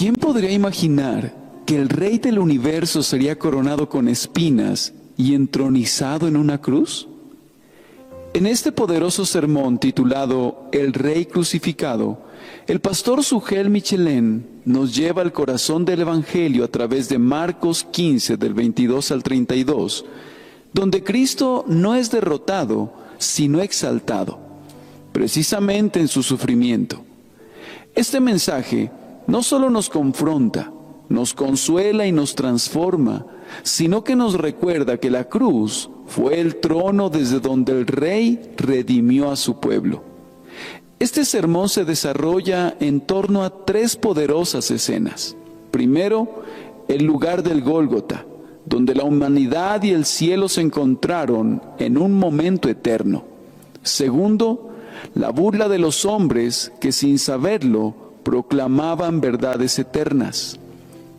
¿Quién podría imaginar que el Rey del universo sería coronado con espinas y entronizado en una cruz? En este poderoso sermón titulado El Rey Crucificado, el pastor Sugel Michelén nos lleva al corazón del Evangelio a través de Marcos 15, del 22 al 32, donde Cristo no es derrotado, sino exaltado, precisamente en su sufrimiento. Este mensaje no solo nos confronta, nos consuela y nos transforma, sino que nos recuerda que la cruz fue el trono desde donde el Rey redimió a su pueblo. Este sermón se desarrolla en torno a tres poderosas escenas. Primero, el lugar del Gólgota, donde la humanidad y el cielo se encontraron en un momento eterno. Segundo, la burla de los hombres que sin saberlo proclamaban verdades eternas.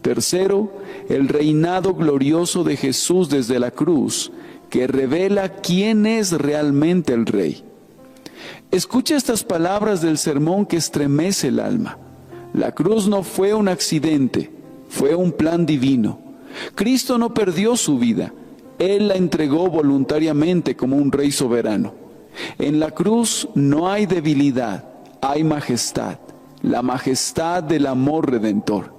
Tercero, el reinado glorioso de Jesús desde la cruz, que revela quién es realmente el Rey. Escucha estas palabras del sermón que estremece el alma. La cruz no fue un accidente, fue un plan divino. Cristo no perdió su vida, Él la entregó voluntariamente como un Rey soberano. En la cruz no hay debilidad, hay majestad, la majestad del amor redentor.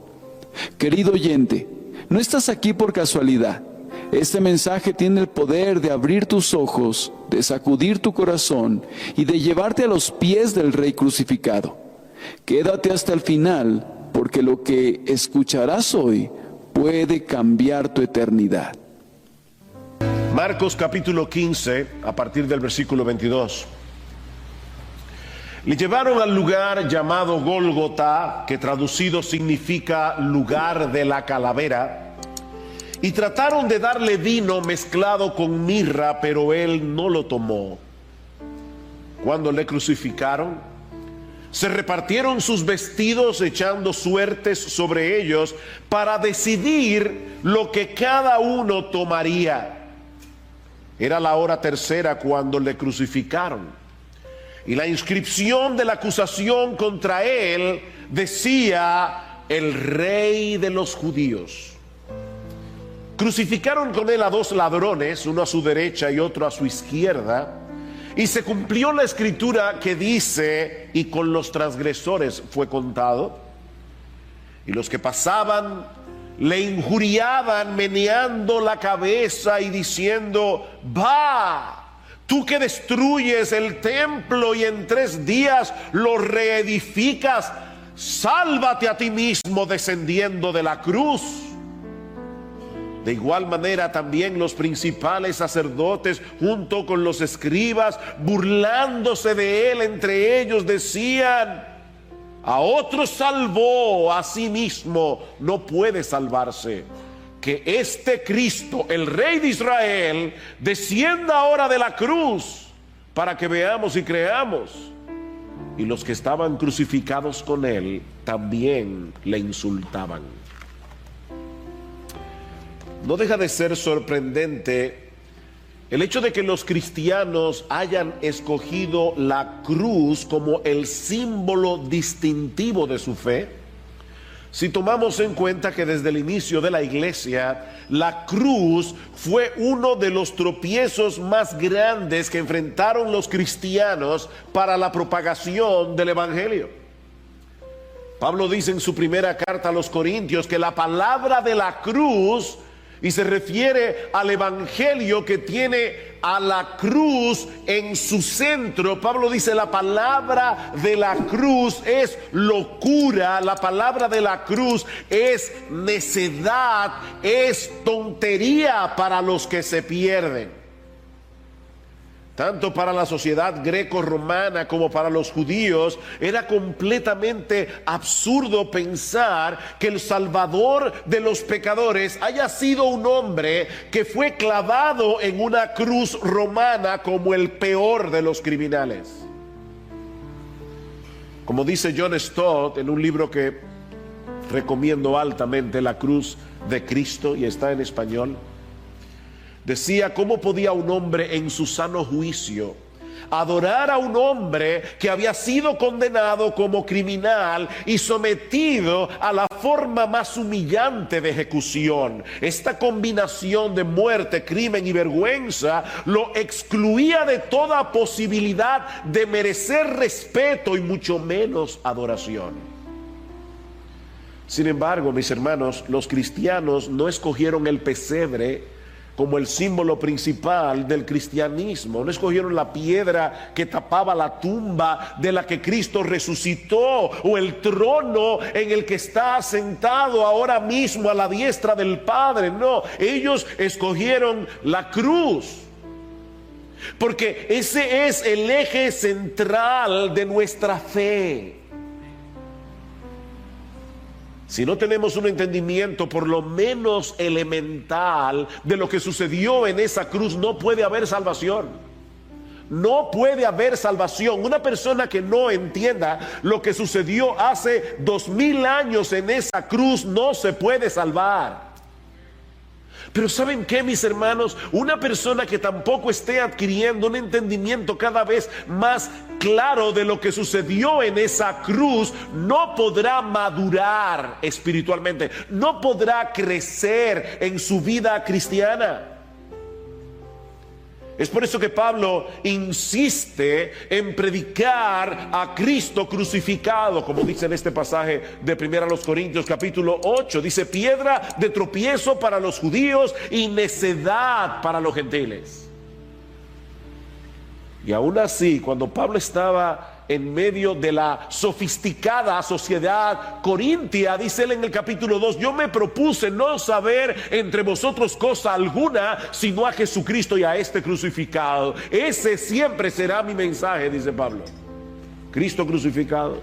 Querido oyente, no estás aquí por casualidad. Este mensaje tiene el poder de abrir tus ojos, de sacudir tu corazón y de llevarte a los pies del Rey crucificado. Quédate hasta el final, porque lo que escucharás hoy puede cambiar tu eternidad. Marcos capítulo 15, a partir del versículo 22. Le llevaron al lugar llamado Gólgota, que traducido significa lugar de la calavera, y trataron de darle vino mezclado con mirra, pero él no lo tomó. Cuando le crucificaron, se repartieron sus vestidos echando suertes sobre ellos para decidir lo que cada uno tomaría. Era la hora tercera cuando le crucificaron, y la inscripción de la acusación contra él decía: el Rey de los Judíos. Crucificaron con él a dos ladrones, uno a su derecha y otro a su izquierda, y se cumplió la escritura que dice: y con los transgresores fue contado. Y los que pasaban le injuriaban meneando la cabeza y diciendo: va, tú que destruyes el templo y en 3 días lo reedificas, sálvate a ti mismo descendiendo de la cruz. De igual manera también los principales sacerdotes junto con los escribas, burlándose de él entre ellos, decían: a otro salvó, a sí mismo no puede salvarse. Que este Cristo, el Rey de Israel, descienda ahora de la cruz para que veamos y creamos. Y los que estaban crucificados con él también le insultaban. No deja de ser sorprendente el hecho de que los cristianos hayan escogido la cruz como el símbolo distintivo de su fe, si tomamos en cuenta que desde el inicio de la iglesia, la cruz fue uno de los tropiezos más grandes que enfrentaron los cristianos para la propagación del evangelio. Pablo dice en su primera carta a los Corintios que la palabra de la cruz, y se refiere al evangelio que tiene a la cruz en su centro. Pablo dice: la palabra de la cruz es locura, la palabra de la cruz es necedad, es tontería para los que se pierden. Tanto para la sociedad greco-romana como para los judíos era completamente absurdo pensar que el Salvador de los pecadores haya sido un hombre que fue clavado en una cruz romana como el peor de los criminales. Como dice John Stott en un libro que recomiendo altamente, La cruz de Cristo, y está en español, decía: ¿cómo podía un hombre en su sano juicio Adorar a un hombre que había sido condenado como criminal y sometido a la forma más humillante de ejecución. Esta combinación de muerte, crimen y vergüenza lo excluía de toda posibilidad de merecer respeto y mucho menos adoración. Sin embargo, mis hermanos, los cristianos no escogieron el pesebre como el símbolo principal del cristianismo. No escogieron la piedra que tapaba la tumba de la que Cristo resucitó, o el trono en el que está sentado ahora mismo a la diestra del Padre. No, ellos escogieron la cruz, porque ese es el eje central de nuestra fe. Si no tenemos un entendimiento por lo menos elemental de lo que sucedió en esa cruz, no puede haber salvación. No puede haber salvación. Una persona que no entienda lo que sucedió hace 2000 años en esa cruz no se puede salvar. Pero ¿saben qué, mis hermanos? Una persona que tampoco esté adquiriendo un entendimiento cada vez más claro de lo que sucedió en esa cruz, no podrá madurar espiritualmente, no podrá crecer en su vida cristiana. Es por eso que Pablo insiste en predicar a Cristo crucificado, como dice en este pasaje de 1 Corintios capítulo 8. Dice: piedra de tropiezo para los judíos y necedad para los gentiles. Y aún así, cuando Pablo estaba en medio de la sofisticada sociedad corintia, dice él en el capítulo 2: yo me propuse no saber entre vosotros cosa alguna, sino a Jesucristo y a este crucificado. Ese siempre será mi mensaje, dice Pablo. Cristo crucificado.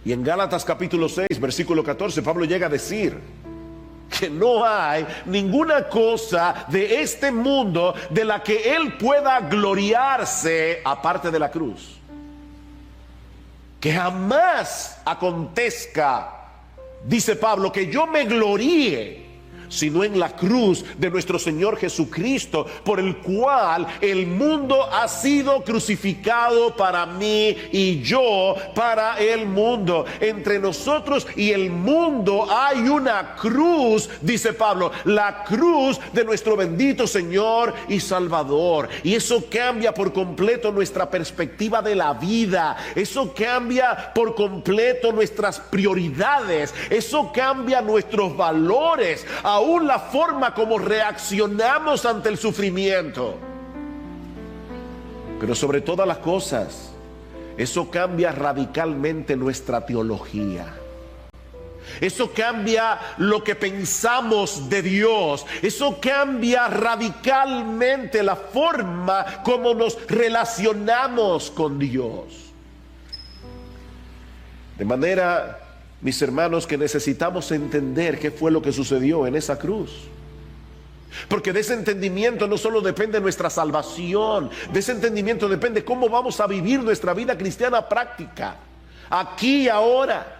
Y en Gálatas capítulo 6, versículo 14, Pablo llega a decir que no hay ninguna cosa de este mundo de la que él pueda gloriarse aparte de la cruz. Que jamás acontezca, dice Pablo, que yo me gloríe, sino en la cruz de nuestro Señor Jesucristo, por el cual el mundo ha sido crucificado para mí y yo para el mundo. Entre nosotros y el mundo hay una cruz, dice Pablo, la cruz de nuestro bendito Señor y Salvador. Y eso cambia por completo nuestra perspectiva de la vida. Eso cambia por completo nuestras prioridades. Eso cambia nuestros valores, aún la forma como reaccionamos ante el sufrimiento. Pero sobre todas las cosas, eso cambia radicalmente nuestra teología. Eso cambia lo que pensamos de Dios. Eso cambia radicalmente la forma como nos relacionamos con Dios. De manera, mis hermanos, que necesitamos entender qué fue lo que sucedió en esa cruz. Porque de ese entendimiento no solo depende nuestra salvación, de ese entendimiento depende cómo vamos a vivir nuestra vida cristiana práctica, aquí y ahora.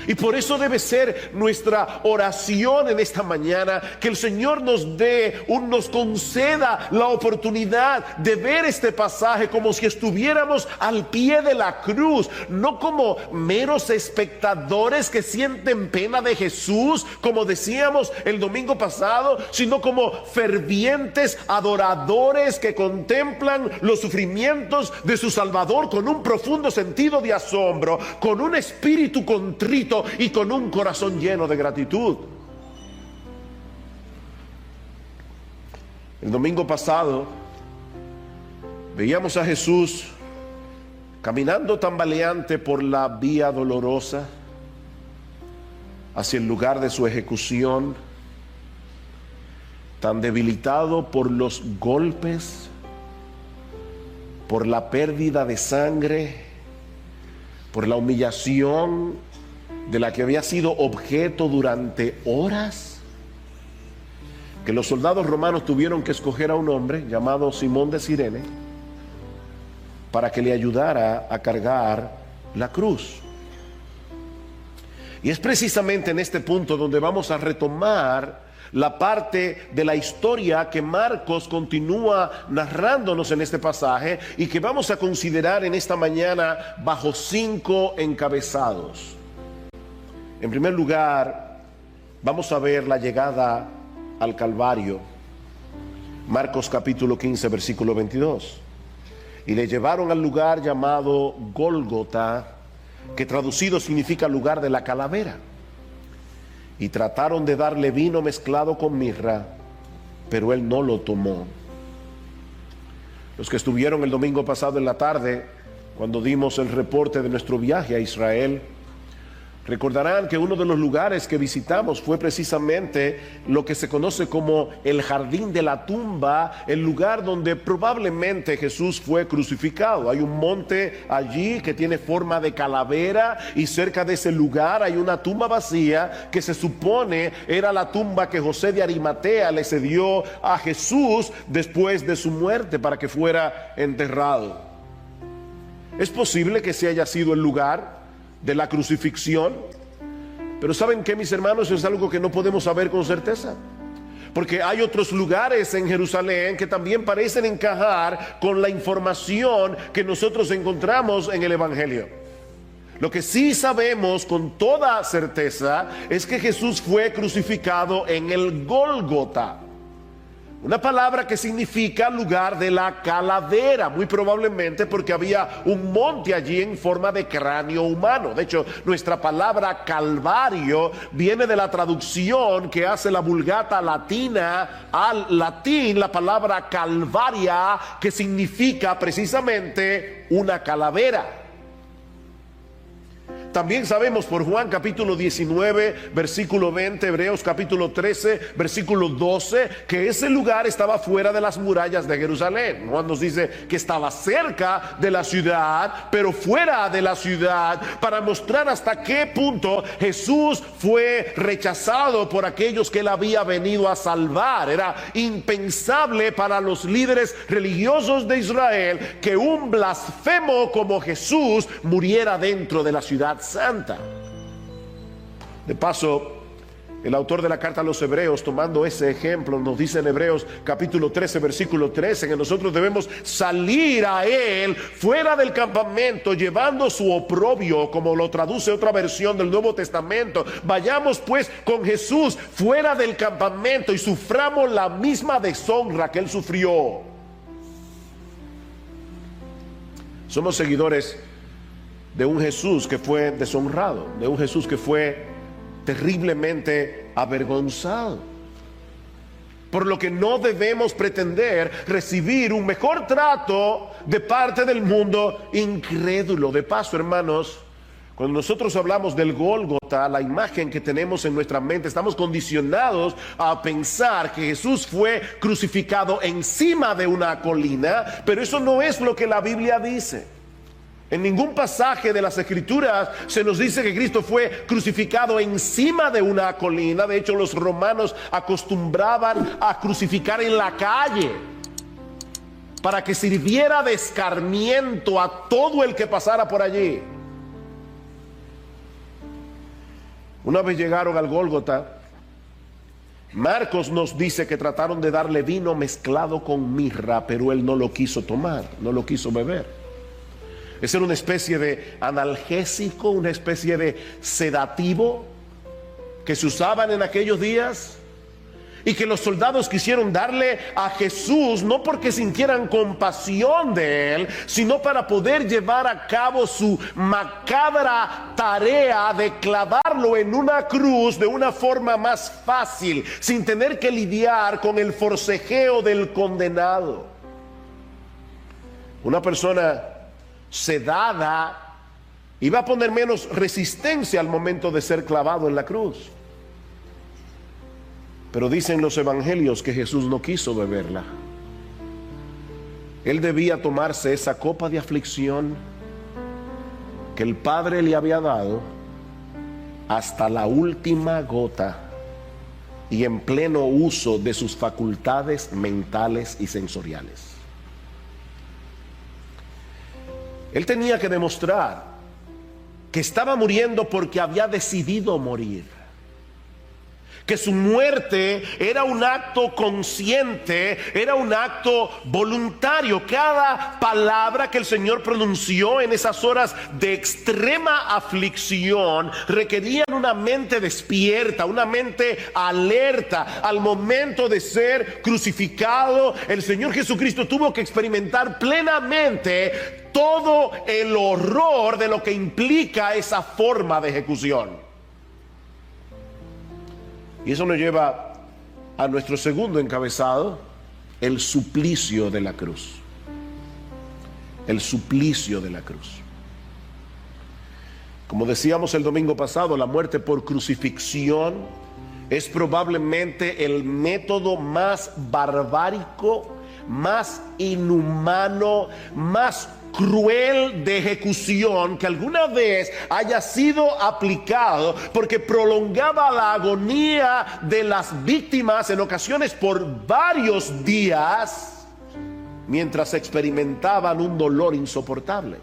Y por eso debe ser nuestra oración en esta mañana, que el Señor nos conceda la oportunidad de ver este pasaje como si estuviéramos al pie de la cruz, no como meros espectadores que sienten pena de Jesús, como decíamos el domingo pasado, sino como fervientes adoradores que contemplan los sufrimientos de su Salvador con un profundo sentido de asombro, con un espíritu contrito y con un corazón lleno de gratitud. El domingo pasado veíamos a Jesús caminando tambaleante por la vía dolorosa hacia el lugar de su ejecución, tan debilitado por los golpes, por la pérdida de sangre, por la humillación de la que había sido objeto durante horas, que los soldados romanos tuvieron que escoger a un hombre llamado Simón de Cirene para que le ayudara a cargar la cruz. Y es precisamente en este punto donde vamos a retomar la parte de la historia que Marcos continúa narrándonos en este pasaje y que vamos a considerar en esta mañana bajo 5 encabezados. En primer lugar, vamos a ver la llegada al Calvario. Marcos capítulo 15, versículo 22. Y le llevaron al lugar llamado Gólgota, que traducido significa lugar de la calavera. Y trataron de darle vino mezclado con mirra, pero él no lo tomó. Los que estuvieron el domingo pasado en la tarde, cuando dimos el reporte de nuestro viaje a Israel, recordarán que uno de los lugares que visitamos fue precisamente lo que se conoce como el jardín de la tumba, el lugar donde probablemente Jesús fue crucificado. Hay un monte allí que tiene forma de calavera y cerca de ese lugar hay una tumba vacía que se supone era la tumba que José de Arimatea le cedió a Jesús después de su muerte para que fuera enterrado. Es posible que ese haya sido el lugar de la crucifixión, pero ¿saben qué, mis hermanos? Eso es algo que no podemos saber con certeza, porque hay otros lugares en Jerusalén que también parecen encajar con la información que nosotros encontramos en el Evangelio. Lo que sí sabemos con toda certeza es que Jesús fue crucificado en el Gólgota, una palabra que significa lugar de la calavera, muy probablemente porque había un monte allí en forma de cráneo humano. De hecho, nuestra palabra Calvario viene de la traducción que hace la Vulgata latina al latín, la palabra Calvaria, que significa precisamente una calavera. También sabemos por Juan capítulo 19, versículo 20, Hebreos capítulo 13, versículo 12, que ese lugar estaba fuera de las murallas de Jerusalén. Juan nos dice que estaba cerca de la ciudad, pero fuera de la ciudad, para mostrar hasta qué punto Jesús fue rechazado por aquellos que él había venido a salvar. Era impensable para los líderes religiosos de Israel que un blasfemo como Jesús muriera dentro de la ciudad santa. De paso, el autor de la carta a los Hebreos, tomando ese ejemplo, nos dice en Hebreos capítulo 13, versículo 13, que nosotros debemos salir a él fuera del campamento, llevando su oprobio, como lo traduce otra versión del Nuevo Testamento. Vayamos pues con Jesús fuera del campamento y suframos la misma deshonra que él sufrió. Somos seguidores de un Jesús que fue deshonrado, de un Jesús que fue terriblemente avergonzado, por lo que no debemos pretender recibir un mejor trato de parte del mundo incrédulo. De paso, hermanos, cuando nosotros hablamos del Gólgota, la imagen que tenemos en nuestra mente, estamos condicionados a pensar que Jesús fue crucificado encima de una colina, pero eso no es lo que la Biblia dice. En ningún pasaje de las Escrituras se nos dice que Cristo fue crucificado encima de una colina. De hecho, los romanos acostumbraban a crucificar en la calle para que sirviera de escarmiento a todo el que pasara por allí. Una vez llegaron al Gólgota, Marcos nos dice que trataron de darle vino mezclado con mirra, pero él no lo quiso tomar, no lo quiso beber. Esa era una especie de analgésico, una especie de sedativo que se usaban en aquellos días y que los soldados quisieron darle a Jesús, no porque sintieran compasión de él, sino para poder llevar a cabo su macabra tarea de clavarlo en una cruz de una forma más fácil, sin tener que lidiar con el forcejeo del condenado. Una persona sedada iba a poner menos resistencia al momento de ser clavado en la cruz. Pero dicen los evangelios que Jesús no quiso beberla. Él debía tomarse esa copa de aflicción que el Padre le había dado hasta la última gota y en pleno uso de sus facultades mentales y sensoriales. Él tenía que demostrar que estaba muriendo porque había decidido morir. que su muerte era un acto consciente, era un acto voluntario. Cada palabra que el Señor pronunció en esas horas de extrema aflicción requerían una mente despierta, una mente alerta. Al momento de ser crucificado, el Señor Jesucristo tuvo que experimentar plenamente todo el horror de lo que implica esa forma de ejecución. Y eso nos lleva a nuestro segundo encabezado, el suplicio de la cruz. El suplicio de la cruz. Como decíamos el domingo pasado, la muerte por crucifixión es probablemente el método más barbárico, más inhumano, más cruel de ejecución que alguna vez haya sido aplicado, porque prolongaba la agonía de las víctimas en ocasiones por varios días mientras experimentaban un dolor insoportable.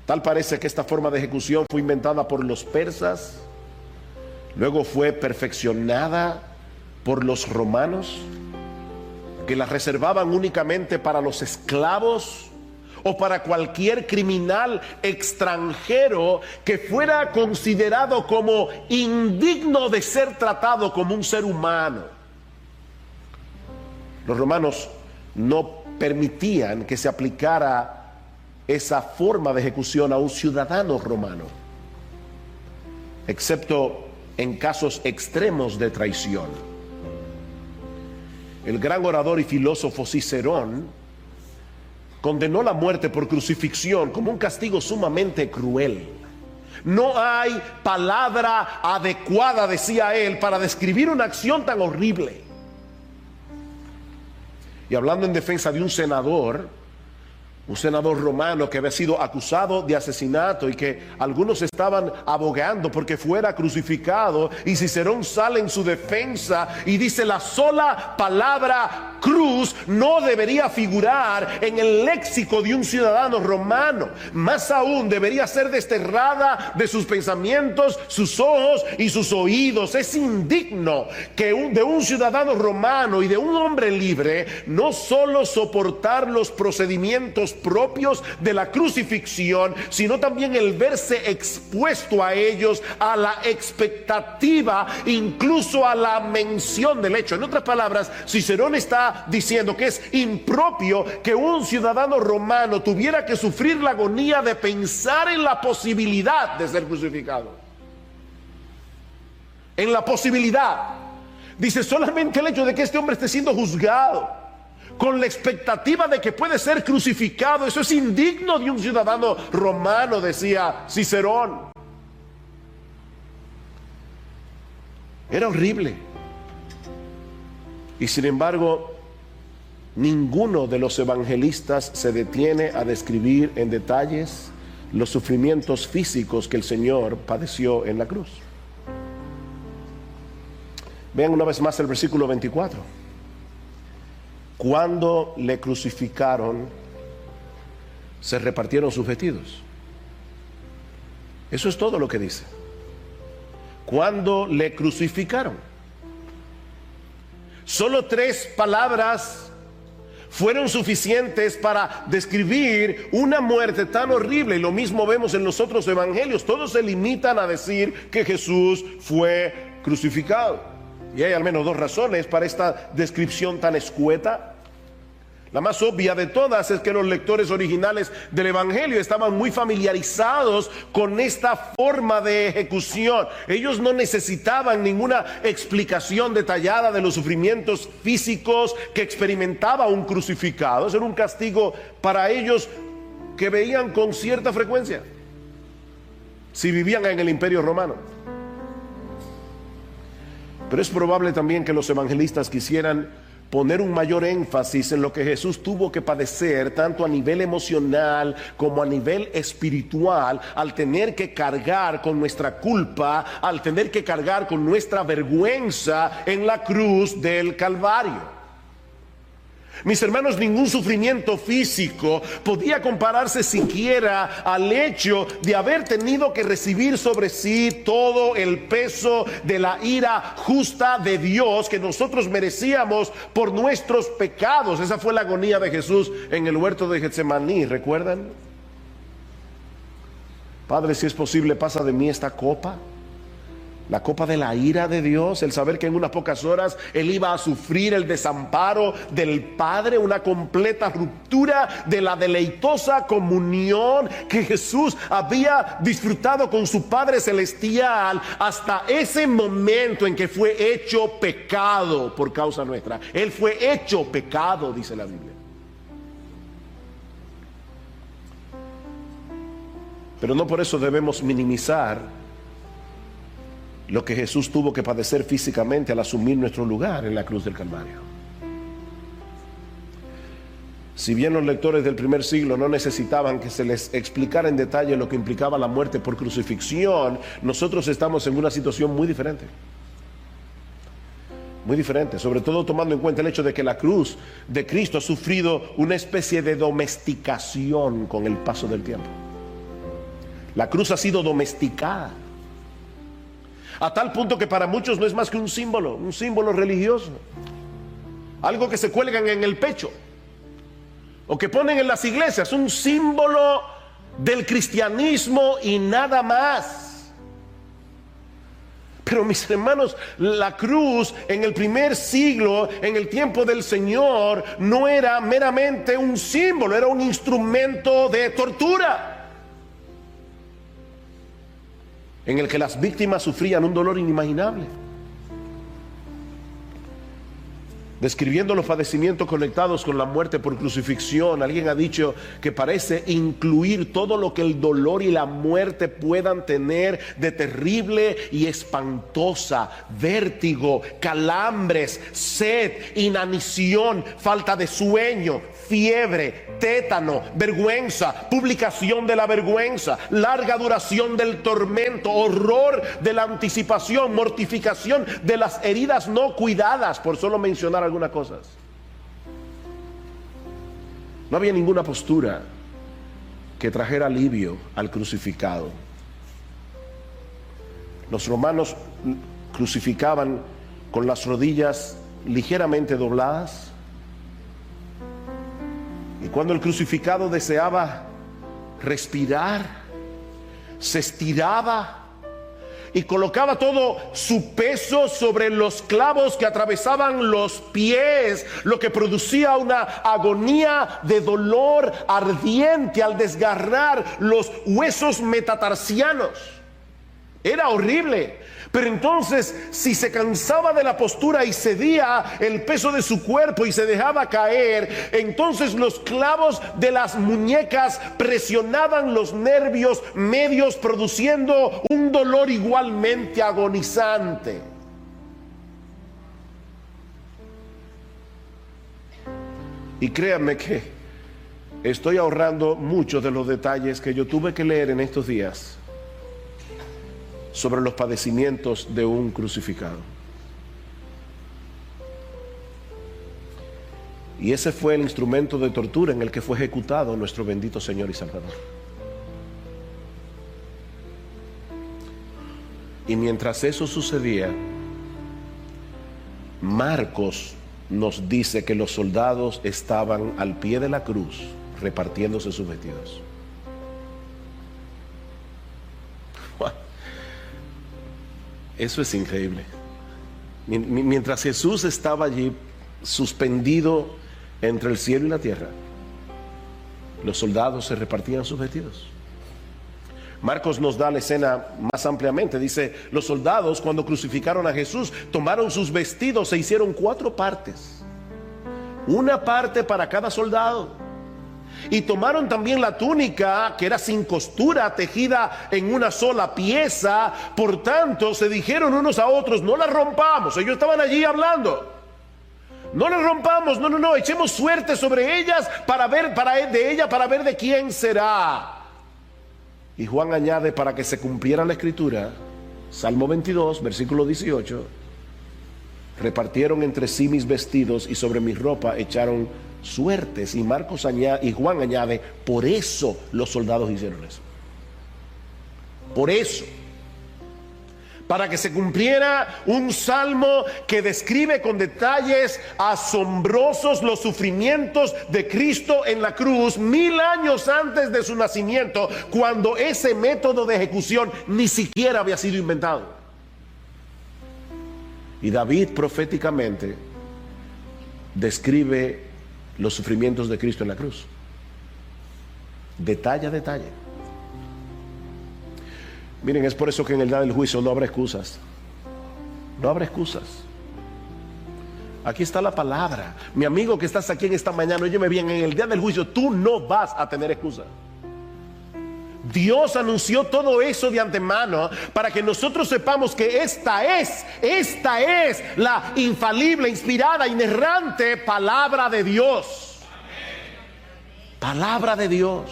Tal parece que esta forma de ejecución fue inventada por los persas, luego fue perfeccionada por los romanos, que las reservaban únicamente para los esclavos o para cualquier criminal extranjero que fuera considerado como indigno de ser tratado como un ser humano. Los romanos no permitían que se aplicara esa forma de ejecución a un ciudadano romano, excepto en casos extremos de traición. El gran orador y filósofo Cicerón condenó la muerte por crucifixión como un castigo sumamente cruel. No hay palabra adecuada, decía él, para describir una acción tan horrible. Y hablando en defensa de un senador romano que había sido acusado de asesinato y que algunos estaban abogando porque fuera crucificado, y Cicerón sale en su defensa y dice: la sola palabra cruz no debería figurar en el léxico de un ciudadano romano. Más aún, debería ser desterrada de sus pensamientos, sus ojos y sus oídos. Es indigno que de un ciudadano romano y de un hombre libre no solo soportar los procedimientos propios de la crucifixión, sino también el verse expuesto a ellos, a la expectativa, incluso a la mención del hecho. En otras palabras, Cicerón está diciendo que es impropio que un ciudadano romano tuviera que sufrir la agonía de pensar en la posibilidad de ser crucificado. En la posibilidad. Dice, solamente el hecho de que este hombre esté siendo juzgado con la expectativa de que puede ser crucificado, eso es indigno de un ciudadano romano, decía Cicerón. Era horrible. Y sin embargo, ninguno de los evangelistas se detiene a describir en detalles los sufrimientos físicos que el Señor padeció en la cruz. Vean una vez más el versículo 24. Cuando le crucificaron, se repartieron sus vestidos. Eso es todo lo que dice. Cuando le crucificaron. Solo 3 palabras fueron suficientes para describir una muerte tan horrible. Y lo mismo vemos en los otros evangelios. Todos se limitan a decir que Jesús fue crucificado. Y hay al menos 2 razones para esta descripción tan escueta. La más obvia de todas es que los lectores originales del Evangelio estaban muy familiarizados con esta forma de ejecución. Ellos no necesitaban ninguna explicación detallada de los sufrimientos físicos que experimentaba un crucificado. Ese era un castigo para ellos que veían con cierta frecuencia si vivían en el Imperio Romano. Pero es probable también que los evangelistas quisieran poner un mayor énfasis en lo que Jesús tuvo que padecer, tanto a nivel emocional como a nivel espiritual, al tener que cargar con nuestra culpa, al tener que cargar con nuestra vergüenza en la cruz del Calvario. Mis hermanos, ningún sufrimiento físico podía compararse siquiera al hecho de haber tenido que recibir sobre sí todo el peso de la ira justa de Dios que nosotros merecíamos por nuestros pecados. Esa fue la agonía de Jesús en el huerto de Getsemaní, ¿recuerdan? Padre, si es posible, pasa de mí esta copa. La copa de la ira de Dios, el saber que en unas pocas horas Él iba a sufrir el desamparo del Padre, una completa ruptura de la deleitosa comunión que Jesús había disfrutado con su Padre Celestial hasta ese momento en que fue hecho pecado por causa nuestra. Él fue hecho pecado, dice la Biblia. Pero no por eso debemos minimizar lo que Jesús tuvo que padecer físicamente al asumir nuestro lugar en la cruz del Calvario. Si bien los lectores del primer siglo no necesitaban que se les explicara en detalle lo que implicaba la muerte por crucifixión, nosotros estamos en una situación muy diferente. Muy diferente, sobre todo tomando en cuenta el hecho de que la cruz de Cristo ha sufrido una especie de domesticación con el paso del tiempo. La cruz ha sido domesticada, a tal punto que para muchos no es más que un símbolo religioso, algo que se cuelgan en el pecho o que ponen en las iglesias, un símbolo del cristianismo y nada más. Pero mis hermanos, la cruz en el primer siglo, en el tiempo del Señor, no era meramente un símbolo, era un instrumento de tortura, en el que las víctimas sufrían un dolor inimaginable. Describiendo los padecimientos conectados con la muerte por crucifixión, alguien ha dicho que parece incluir todo lo que el dolor y la muerte puedan tener de terrible y espantosa: vértigo, calambres, sed, inanición, falta de sueño, fiebre, tétano, vergüenza, publicación de la vergüenza, larga duración del tormento, horror de la anticipación, mortificación de las heridas no cuidadas, por solo mencionar algunas cosas. No había ninguna postura que trajera alivio al crucificado. Los romanos crucificaban con las rodillas ligeramente dobladas, y cuando el crucificado deseaba respirar, se estiraba y colocaba todo su peso sobre los clavos que atravesaban los pies, lo que producía una agonía de dolor ardiente al desgarrar los huesos metatarsianos. Era horrible. Pero entonces, si se cansaba de la postura y cedía el peso de su cuerpo y se dejaba caer, entonces los clavos de las muñecas presionaban los nervios medios, produciendo un dolor igualmente agonizante. Y créanme que estoy ahorrando muchos de los detalles que yo tuve que leer en estos días sobre los padecimientos de un crucificado. Y ese fue el instrumento de tortura en el que fue ejecutado nuestro bendito Señor y Salvador. Y mientras eso sucedía, Marcos nos dice que los soldados estaban al pie de la cruz repartiéndose sus vestidos. Eso es increíble. Mientras Jesús estaba allí suspendido entre el cielo y la tierra, los soldados se repartían sus vestidos. Marcos nos da la escena más ampliamente. Dice: los soldados, cuando crucificaron a Jesús, tomaron sus vestidos e hicieron 4 partes, una parte para cada soldado. Y tomaron también la túnica, que era sin costura, tejida en una sola pieza. Por tanto, se dijeron unos a otros: no la rompamos. Ellos estaban allí hablando. No la rompamos, no, echemos suerte sobre ellas para ver de quién será. Y Juan añade, para que se cumpliera la escritura, Salmo 22, versículo 18: repartieron entre sí mis vestidos y sobre mi ropa echaron suertes. Y Marcos añade, y Juan añade, por eso los soldados hicieron eso. Por eso. Para que se cumpliera un salmo que describe con detalles asombrosos los sufrimientos de Cristo en la cruz 1000 años antes de su nacimiento, cuando ese método de ejecución ni siquiera había sido inventado. Y David proféticamente describe los sufrimientos de Cristo en la cruz, detalle a detalle. Miren, es por eso que en el día del juicio no habrá excusas. No habrá excusas. Aquí está la palabra. Mi amigo que estás aquí en esta mañana, óyeme bien, en el día del juicio tú no vas a tener excusa. Dios anunció todo eso de antemano para que nosotros sepamos que esta es la infalible, inspirada, inerrante palabra de Dios. Palabra de Dios.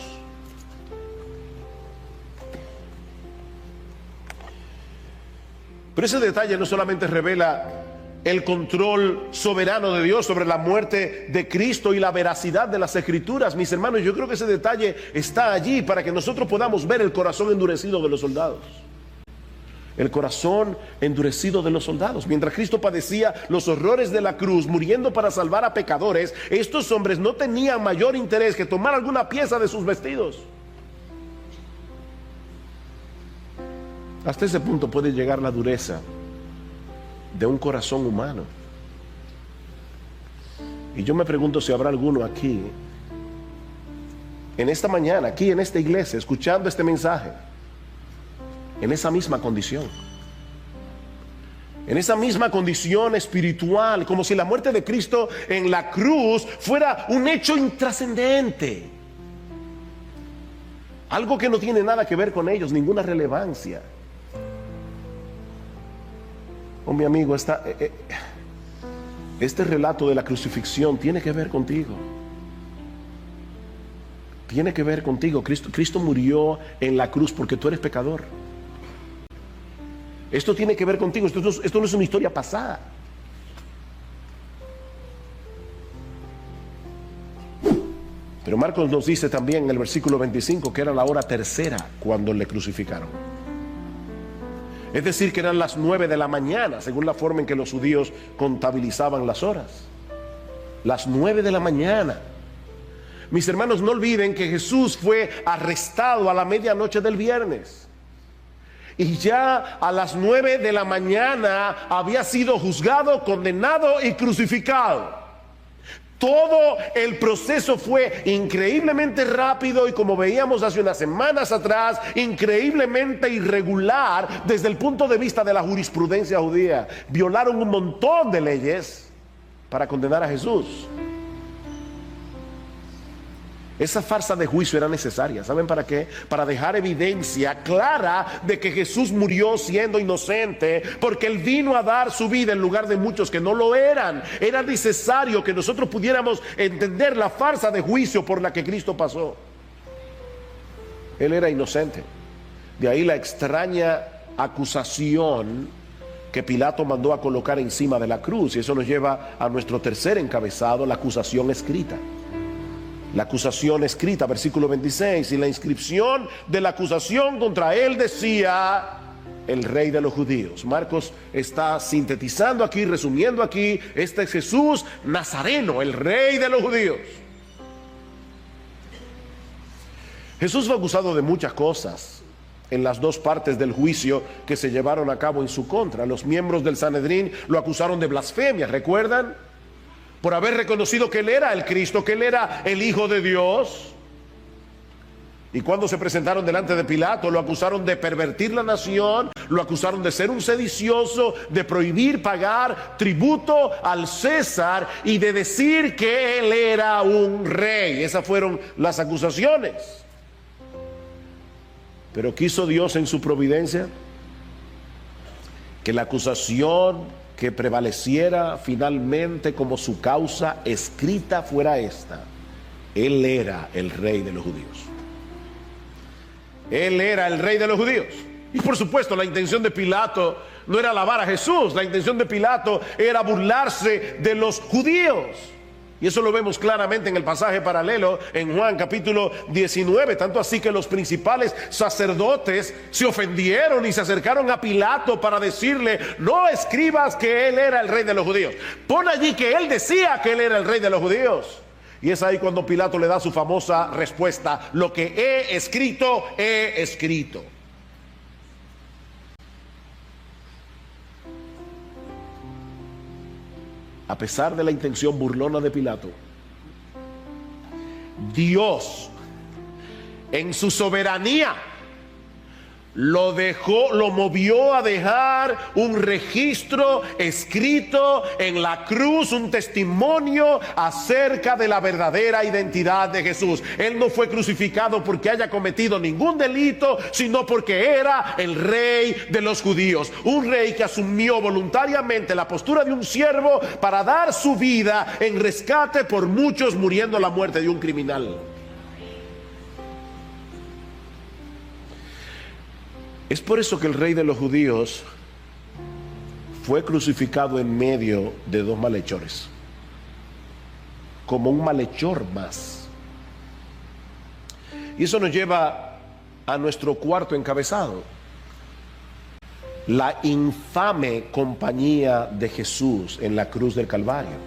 Pero ese detalle no solamente revela el control soberano de Dios sobre la muerte de Cristo y la veracidad de las Escrituras, mis hermanos, yo creo que ese detalle está allí para que nosotros podamos ver el corazón endurecido de los soldados. El corazón endurecido de los soldados. Mientras Cristo padecía los horrores de la cruz, muriendo para salvar a pecadores, estos hombres no tenían mayor interés que tomar alguna pieza de sus vestidos. Hasta ese punto puede llegar la dureza de un corazón humano. Y yo me pregunto si habrá alguno aquí, en esta mañana, aquí en esta iglesia, escuchando este mensaje, en esa misma condición. En esa misma condición espiritual, como si la muerte de Cristo en la cruz fuera un hecho intrascendente. Algo que no tiene nada que ver con ellos, ninguna relevancia. Oh, mi amigo, este relato de la crucifixión tiene que ver contigo. Tiene que ver contigo. Cristo murió en la cruz porque tú eres pecador. Esto tiene que ver contigo. Esto no es una historia pasada. Pero Marcos nos dice también en el versículo 25 que era la hora tercera cuando le crucificaron. Es decir, que eran las 9 de la mañana, según la forma en que los judíos contabilizaban las horas. Las 9 de la mañana. Mis hermanos, no olviden que Jesús fue arrestado a la medianoche del viernes. Y ya a las 9 de la mañana había sido juzgado, condenado y crucificado. Todo el proceso fue increíblemente rápido y, como veíamos hace unas semanas atrás, increíblemente irregular desde el punto de vista de la jurisprudencia judía. Violaron un montón de leyes para condenar a Jesús. Esa farsa de juicio era necesaria. ¿Saben para qué? Para dejar evidencia clara de que Jesús murió siendo inocente, porque Él vino a dar su vida en lugar de muchos que no lo eran. Era necesario que nosotros pudiéramos entender la farsa de juicio por la que Cristo pasó. Él era inocente. De ahí la extraña acusación que Pilato mandó a colocar encima de la cruz. Y eso nos lleva a nuestro tercer encabezado, la acusación escrita. La acusación escrita, versículo 26, y la inscripción de la acusación contra él decía: el rey de los judíos. Marcos está sintetizando aquí, resumiendo aquí, este es Jesús Nazareno, el rey de los judíos. Jesús fue acusado de muchas cosas en las dos partes del juicio que se llevaron a cabo en su contra. Los miembros del Sanedrín lo acusaron de blasfemia, ¿recuerdan? Por haber reconocido que Él era el Cristo, que Él era el Hijo de Dios. Y cuando se presentaron delante de Pilato, lo acusaron de pervertir la nación, lo acusaron de ser un sedicioso, de prohibir pagar tributo al César y de decir que Él era un rey. Esas fueron las acusaciones. Pero quiso Dios en su providencia que la acusación que prevaleciera finalmente como su causa escrita fuera esta: Él era el rey de los judíos. Él era el rey de los judíos. Y por supuesto la intención de Pilato no era alabar a Jesús. La intención de Pilato era burlarse de los judíos. Y eso lo vemos claramente en el pasaje paralelo en Juan capítulo 19, tanto así que los principales sacerdotes se ofendieron y se acercaron a Pilato para decirle: no escribas que él era el rey de los judíos, pon allí que él decía que él era el rey de los judíos. Y es ahí cuando Pilato le da su famosa respuesta: lo que he escrito, he escrito. A pesar de la intención burlona de Pilato, Dios, en su soberanía, lo movió a dejar un registro escrito en la cruz, un testimonio acerca de la verdadera identidad de Jesús. Él no fue crucificado porque haya cometido ningún delito, sino porque era el rey de los judíos, un rey que asumió voluntariamente la postura de un siervo para dar su vida en rescate por muchos, muriendo la muerte de un criminal. Es por eso que el rey de los judíos fue crucificado en medio de dos malhechores, como un malhechor más. Y eso nos lleva a nuestro cuarto encabezado: la infame compañía de Jesús en la cruz del Calvario.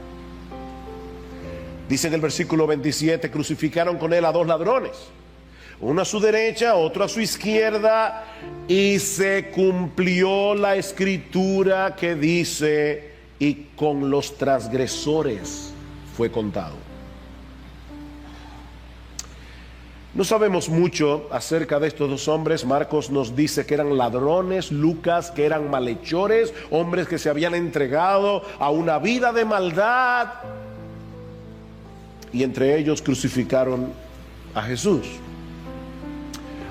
Dice en el versículo 27: crucificaron con él a dos ladrones, uno a su derecha, otro a su izquierda, y se cumplió la escritura que dice: y con los transgresores fue contado. No sabemos mucho acerca de estos dos hombres. Marcos nos dice que eran ladrones, Lucas que eran malhechores, hombres que se habían entregado a una vida de maldad, y entre ellos crucificaron a Jesús.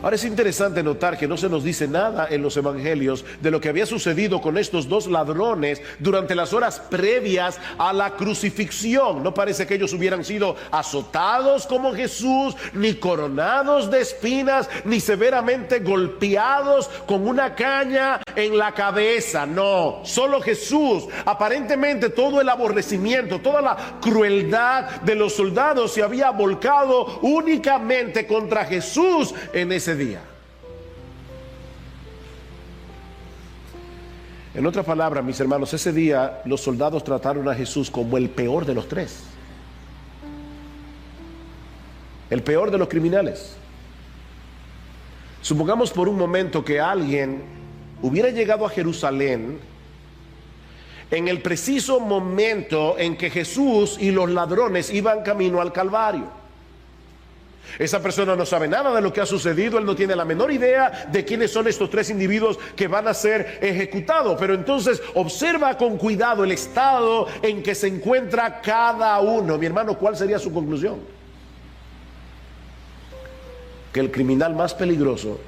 Ahora es interesante notar que no se nos dice nada en los evangelios de lo que había sucedido con estos dos ladrones durante las horas previas a la crucifixión. No parece que ellos hubieran sido azotados como Jesús, ni coronados de espinas, ni severamente golpeados con una caña en la cabeza. No, solo Jesús. Aparentemente todo el aborrecimiento, toda la crueldad de los soldados se había volcado únicamente contra Jesús en ese día. En otras palabras, mis hermanos, ese día los soldados trataron a Jesús como el peor de los tres, el peor de los criminales. Supongamos por un momento que alguien hubiera llegado a Jerusalén en el preciso momento en que Jesús y los ladrones iban camino al Calvario. Esa persona no sabe nada de lo que ha sucedido, él no tiene la menor idea de quiénes son estos tres individuos que van a ser ejecutados, pero entonces observa con cuidado el estado en que se encuentra cada uno. Mi hermano, ¿cuál sería su conclusión? Que el criminal más peligroso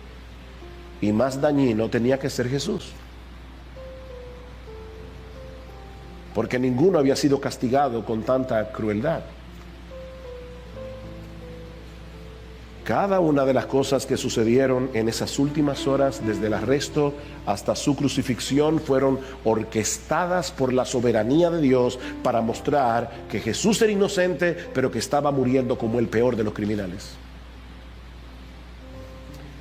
y más dañino tenía que ser Jesús, porque ninguno había sido castigado con tanta crueldad. Cada una de las cosas que sucedieron en esas últimas horas, desde el arresto hasta su crucifixión, fueron orquestadas por la soberanía de Dios para mostrar que Jesús era inocente, pero que estaba muriendo como el peor de los criminales,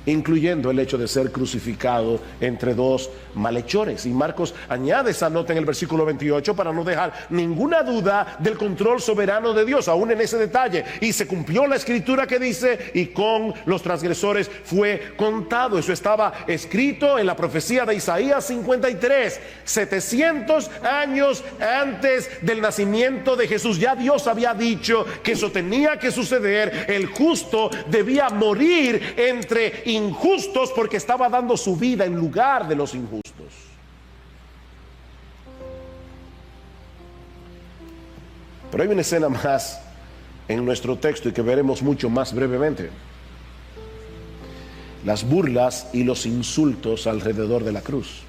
incluyendo el hecho de ser crucificado entre dos malhechores. Y Marcos añade esa nota en el versículo 28 para no dejar ninguna duda del control soberano de Dios, aún en ese detalle. Y se cumplió la escritura que dice: y con los transgresores fue contado. Eso estaba escrito en la profecía de Isaías 53, 700 años antes del nacimiento de Jesús. Ya Dios había dicho que eso tenía que suceder. El justo debía morir entre injustos porque estaba dando su vida en lugar de los injustos. Pero hay una escena más en nuestro texto y que veremos mucho más brevemente: las burlas y los insultos alrededor de la cruz.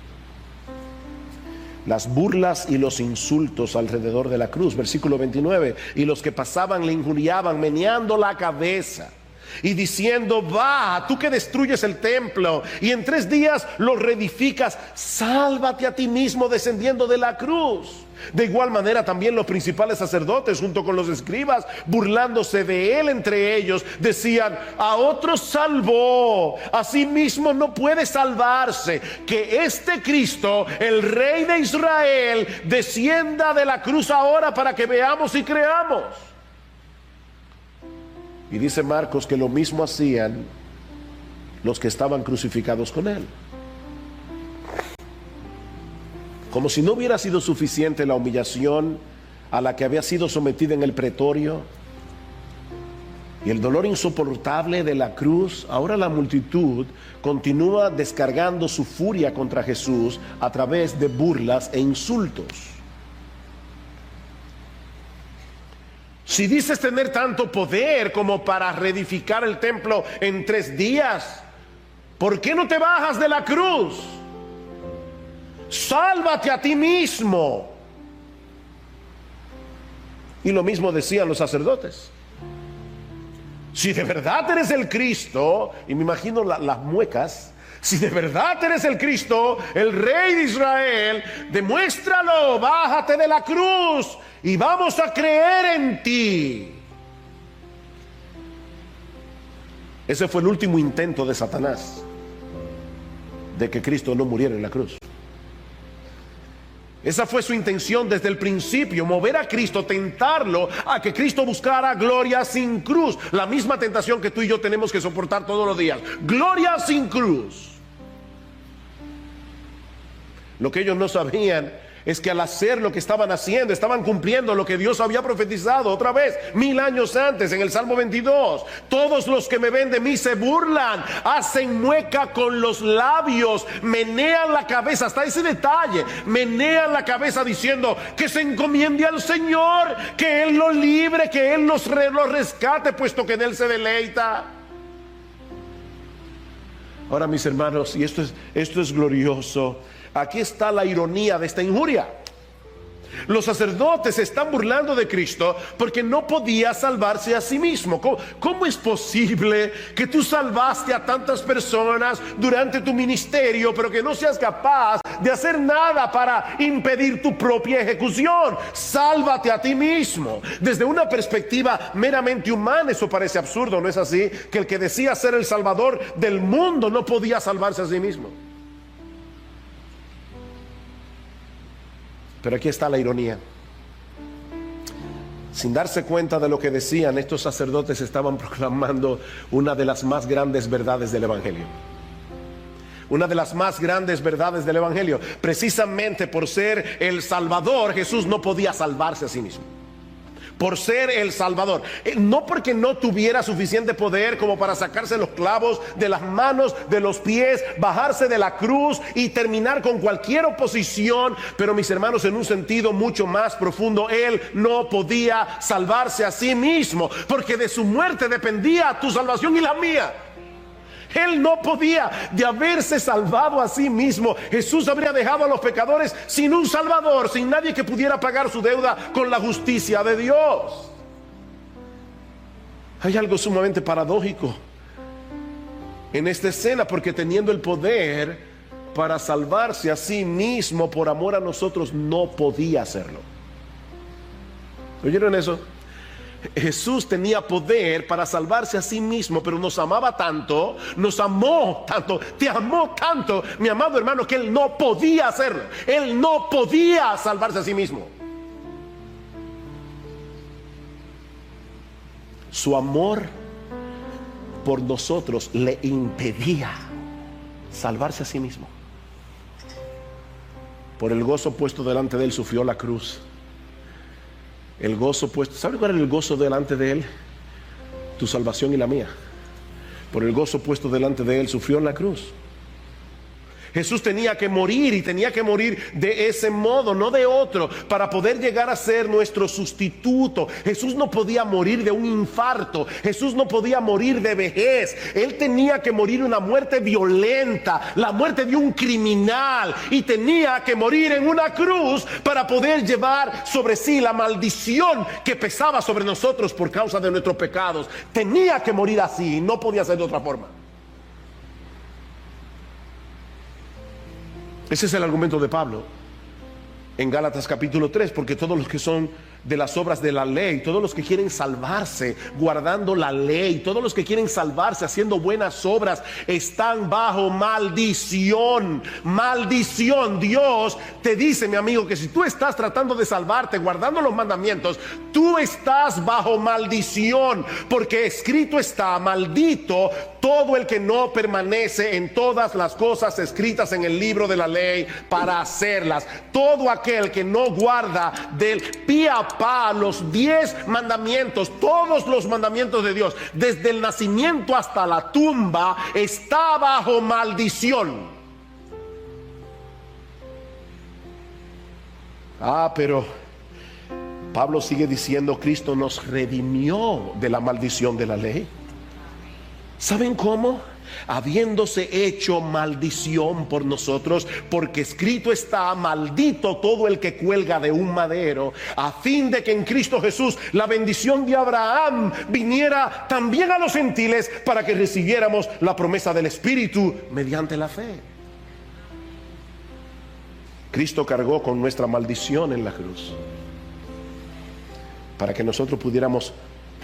Las burlas y los insultos alrededor de la cruz. Versículo 29: y los que pasaban le injuriaban meneando la cabeza y diciendo: va, tú que destruyes el templo y en 3 días lo reedificas, sálvate a ti mismo descendiendo de la cruz. De igual manera también los principales sacerdotes junto con los escribas, burlándose de él entre ellos, decían: a otros salvó, a sí mismo no puede salvarse. Que este Cristo, el Rey de Israel, descienda de la cruz ahora para que veamos y creamos. Y dice Marcos que lo mismo hacían los que estaban crucificados con él. Como si no hubiera sido suficiente la humillación a la que había sido sometida en el pretorio y el dolor insoportable de la cruz, ahora la multitud continúa descargando su furia contra Jesús a través de burlas e insultos. Si dices tener tanto poder como para reedificar el templo en 3 días, ¿por qué no te bajas de la cruz? Sálvate a ti mismo. Y lo mismo decían los sacerdotes. Si de verdad eres el Cristo, y me imagino las muecas, si de verdad eres el Cristo, el Rey de Israel, demuéstralo, bájate de la cruz y vamos a creer en ti. Ese fue el último intento de Satanás, de que Cristo no muriera en la cruz. Esa fue su intención desde el principio, mover a Cristo, tentarlo a que Cristo buscara gloria sin cruz. La misma tentación que tú y yo tenemos que soportar todos los días. Gloria sin cruz. Lo que ellos no sabían es que al hacer lo que estaban haciendo, estaban cumpliendo lo que Dios había profetizado otra vez 1000 años antes en el Salmo 22. Todos los que me ven de mí se burlan, hacen mueca con los labios, menean la cabeza, hasta ese detalle, menean la cabeza diciendo que se encomiende al Señor, que Él lo libre, que Él los rescate, puesto que en Él se deleita. Ahora, mis hermanos, y esto es glorioso. Aquí está la ironía de esta injuria. Los sacerdotes se están burlando de Cristo porque no podía salvarse a sí mismo. ¿Cómo es posible que tú salvaste a tantas personas durante tu ministerio, pero que no seas capaz de hacer nada para impedir tu propia ejecución? Sálvate a ti mismo. Desde una perspectiva meramente humana, eso parece absurdo, ¿no es así? Que el que decía ser el Salvador del mundo no podía salvarse a sí mismo. Pero aquí está la ironía. Sin darse cuenta de lo que decían, estos sacerdotes estaban proclamando una de las más grandes verdades del Evangelio. Una de las más grandes verdades del Evangelio. Precisamente por ser el Salvador, Jesús no podía salvarse a sí mismo. Por ser el Salvador, no porque no tuviera suficiente poder como para sacarse los clavos de las manos, de los pies, bajarse de la cruz y terminar con cualquier oposición, pero mis hermanos, en un sentido mucho más profundo, Él no podía salvarse a sí mismo, porque de su muerte dependía tu salvación y la mía. Él no podía. De haberse salvado a sí mismo, Jesús habría dejado a los pecadores sin un Salvador, sin nadie que pudiera pagar su deuda con la justicia de Dios. Hay algo sumamente paradójico en esta escena, porque teniendo el poder para salvarse a sí mismo por amor a nosotros, no podía hacerlo. ¿Oyeron eso? Jesús tenía poder para salvarse a sí mismo, pero nos amaba tanto, nos amó tanto, te amó tanto, mi amado hermano, que Él no podía hacerlo. Él no podía salvarse a sí mismo. Su amor por nosotros le impedía salvarse a sí mismo. Por el gozo puesto delante de Él sufrió la cruz. El gozo puesto, ¿sabe cuál era el gozo delante de Él? Tu salvación y la mía. Por el gozo puesto delante de Él sufrió en la cruz. Jesús tenía que morir, y tenía que morir de ese modo, no de otro, para poder llegar a ser nuestro sustituto. Jesús no podía morir de un infarto, Jesús no podía morir de vejez. Él tenía que morir una muerte violenta, la muerte de un criminal, y tenía que morir en una cruz para poder llevar sobre sí la maldición que pesaba sobre nosotros por causa de nuestros pecados. Tenía que morir así, no podía ser de otra forma. Ese es el argumento de Pablo en Gálatas capítulo 3, porque todos los que son de las obras de la ley, todos los que quieren salvarse guardando la ley, todos los que quieren salvarse haciendo buenas obras, están bajo maldición. Maldición. Dios te dice, mi amigo, que si tú estás tratando de salvarte guardando los mandamientos, tú estás bajo maldición, porque escrito está: maldito todo el que no permanece en todas las cosas escritas en el libro de la ley para hacerlas. Todo aquel que no guarda del pie a pa los 10 mandamientos, todos los mandamientos de Dios, desde el nacimiento hasta la tumba, está bajo maldición. Pero Pablo sigue diciendo: Cristo nos redimió de la maldición de la ley. ¿Saben cómo? Habiéndose hecho maldición por nosotros, porque escrito está: maldito todo el que cuelga de un madero, a fin de que en Cristo Jesús la bendición de Abraham viniera también a los gentiles, para que recibiéramos la promesa del Espíritu mediante la fe. Cristo cargó con nuestra maldición en la cruz, para que nosotros pudiéramos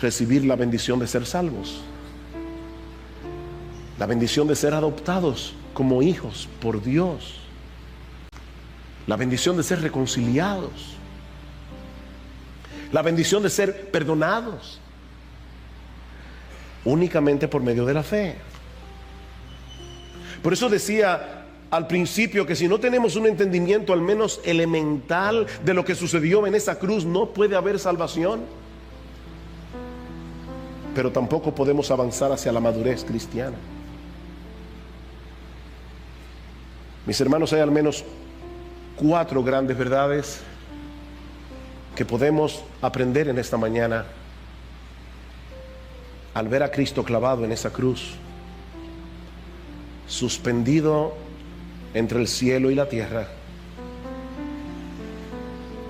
recibir la bendición de ser salvos, la bendición de ser adoptados como hijos por Dios, la bendición de ser reconciliados, la bendición de ser perdonados, únicamente por medio de la fe. Por eso decía al principio que si no tenemos un entendimiento al menos elemental de lo que sucedió en esa cruz, no puede haber salvación, pero tampoco podemos avanzar hacia la madurez cristiana. Mis hermanos, hay al menos 4 grandes verdades que podemos aprender en esta mañana al ver a Cristo clavado en esa cruz, suspendido entre el cielo y la tierra.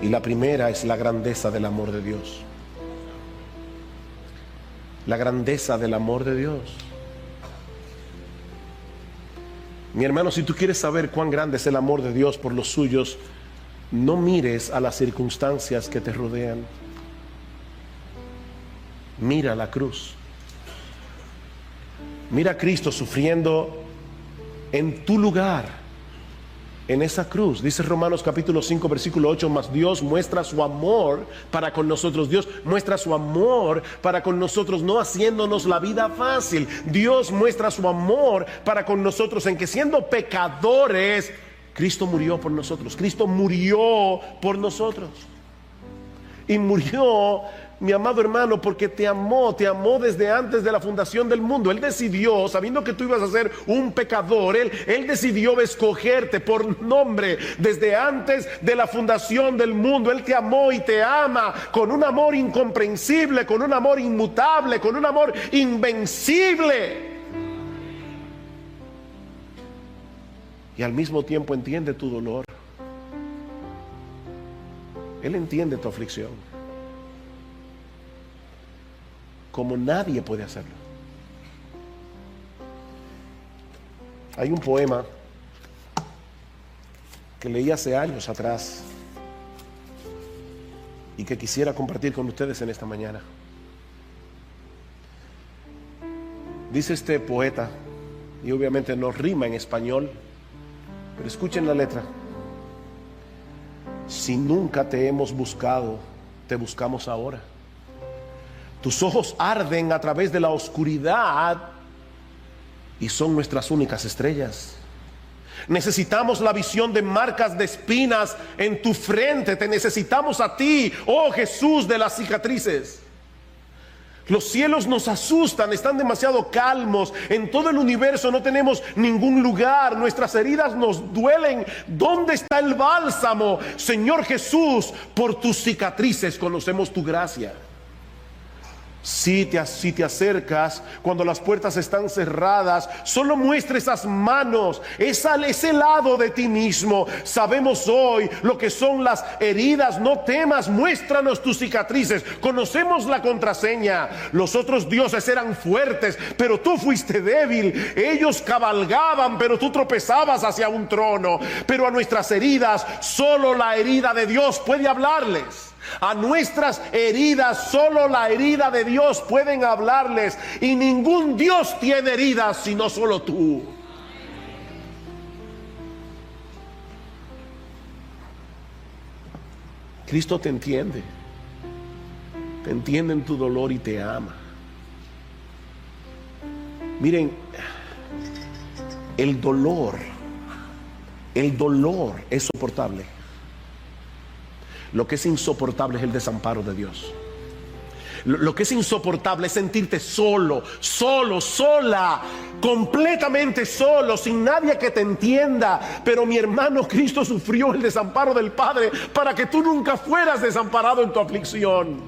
Y la primera es la grandeza del amor de Dios. La grandeza del amor de Dios. Mi hermano, si tú quieres saber cuán grande es el amor de Dios por los suyos, no mires a las circunstancias que te rodean. Mira la cruz. Mira a Cristo sufriendo en tu lugar, en esa cruz. Dice Romanos capítulo 5 versículo 8: mas Dios muestra su amor para con nosotros. Dios muestra su amor para con nosotros, no haciéndonos la vida fácil. Dios muestra su amor para con nosotros en que, siendo pecadores, Cristo murió por nosotros. Cristo murió por nosotros. Y murió, mi amado hermano, porque te amó desde antes de la fundación del mundo. Él decidió, sabiendo que tú ibas a ser un pecador, Él decidió escogerte por nombre desde antes de la fundación del mundo. Él te amó y te ama con un amor incomprensible, con un amor inmutable, con un amor invencible. Y al mismo tiempo entiende tu dolor. Él entiende tu aflicción como nadie puede hacerlo. Hay un poema que leí hace años atrás y que quisiera compartir con ustedes en esta mañana. Dice este poeta, y obviamente no rima en español, pero escuchen la letra: si nunca te hemos buscado, te buscamos ahora. Tus ojos arden a través de la oscuridad y son nuestras únicas estrellas. Necesitamos la visión de marcas de espinas en tu frente. Te necesitamos a ti, oh Jesús de las cicatrices. Los cielos nos asustan, están demasiado calmos. En todo el universo no tenemos ningún lugar. Nuestras heridas nos duelen. ¿Dónde está el bálsamo? Señor Jesús, por tus cicatrices conocemos tu gracia. Si te acercas cuando las puertas están cerradas, solo muestra esas manos, ese lado de ti mismo. Sabemos hoy lo que son las heridas. No temas, muéstranos tus cicatrices. Conocemos la contraseña. Los otros dioses eran fuertes, pero tú fuiste débil. Ellos cabalgaban, pero tú tropezabas hacia un trono. Pero a nuestras heridas, solo la herida de Dios puede hablarles. A nuestras heridas, solo la herida de Dios pueden hablarles. Y ningún Dios tiene heridas, sino solo tú. Cristo te entiende en tu dolor y te ama. Miren, el dolor es soportable. Lo que es insoportable es el desamparo de Dios. Lo que es insoportable es sentirte solo, sola, completamente solo, sin nadie que te entienda. Pero mi hermano, Cristo sufrió el desamparo del Padre para que tú nunca fueras desamparado en tu aflicción.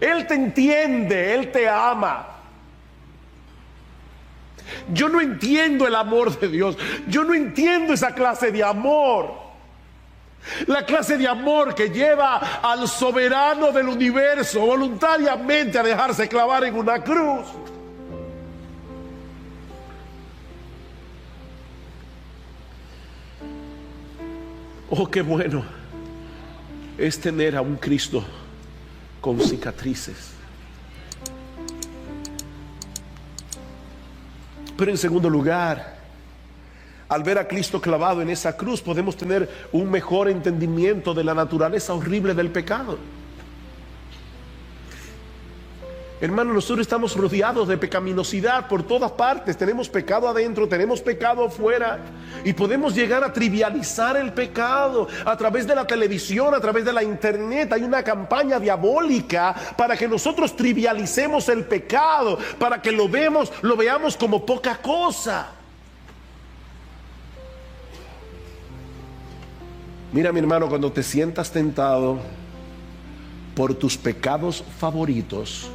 Él te entiende, Él te ama. Yo no entiendo el amor de Dios. Yo no entiendo esa clase de amor. La clase de amor que lleva al soberano del universo voluntariamente a dejarse clavar en una cruz. Oh, qué bueno es tener a un Cristo con cicatrices. Pero en segundo lugar, al ver a Cristo clavado en esa cruz, podemos tener un mejor entendimiento de la naturaleza horrible del pecado. Hermano, nosotros estamos rodeados de pecaminosidad por todas partes. Tenemos pecado adentro, tenemos pecado afuera. Y podemos llegar a trivializar el pecado a través de la televisión, a través de la internet. Hay una campaña diabólica para que nosotros trivialicemos el pecado, para que lo veamos como poca cosa. Mira, mi hermano, cuando te sientas tentado por tus pecados favoritos,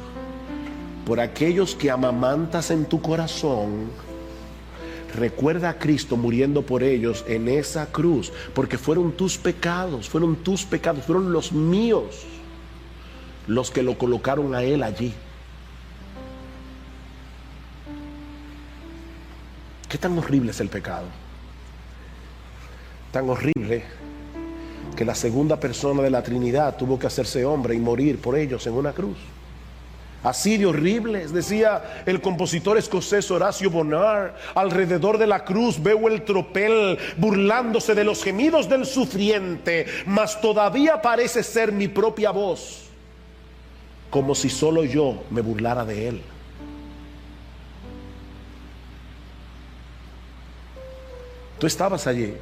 por aquellos que amamantas en tu corazón, recuerda a Cristo muriendo por ellos en esa cruz, porque fueron tus pecados, fueron los míos los que lo colocaron a Él allí. ¿Qué tan horrible es el pecado? Tan horrible que la segunda persona de la Trinidad tuvo que hacerse hombre y morir por ellos en una cruz. Así de horribles, decía el compositor escocés Horacio Bonar: alrededor de la cruz veo el tropel burlándose de los gemidos del sufriente, mas todavía parece ser mi propia voz, como si solo yo me burlara de él. Tú estabas allí.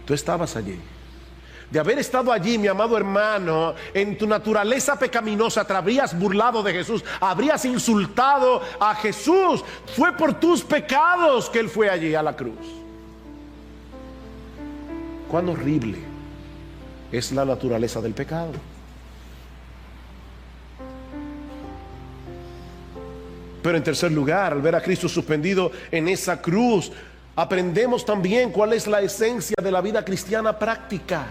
Tú estabas allí. De haber estado allí, mi amado hermano, en tu naturaleza pecaminosa te habrías burlado de Jesús, habrías insultado a Jesús. Fue por tus pecados que Él fue allí a la cruz. Cuán horrible es la naturaleza del pecado. Pero en tercer lugar, al ver a Cristo suspendido en esa cruz, aprendemos también cuál es la esencia de la vida cristiana práctica.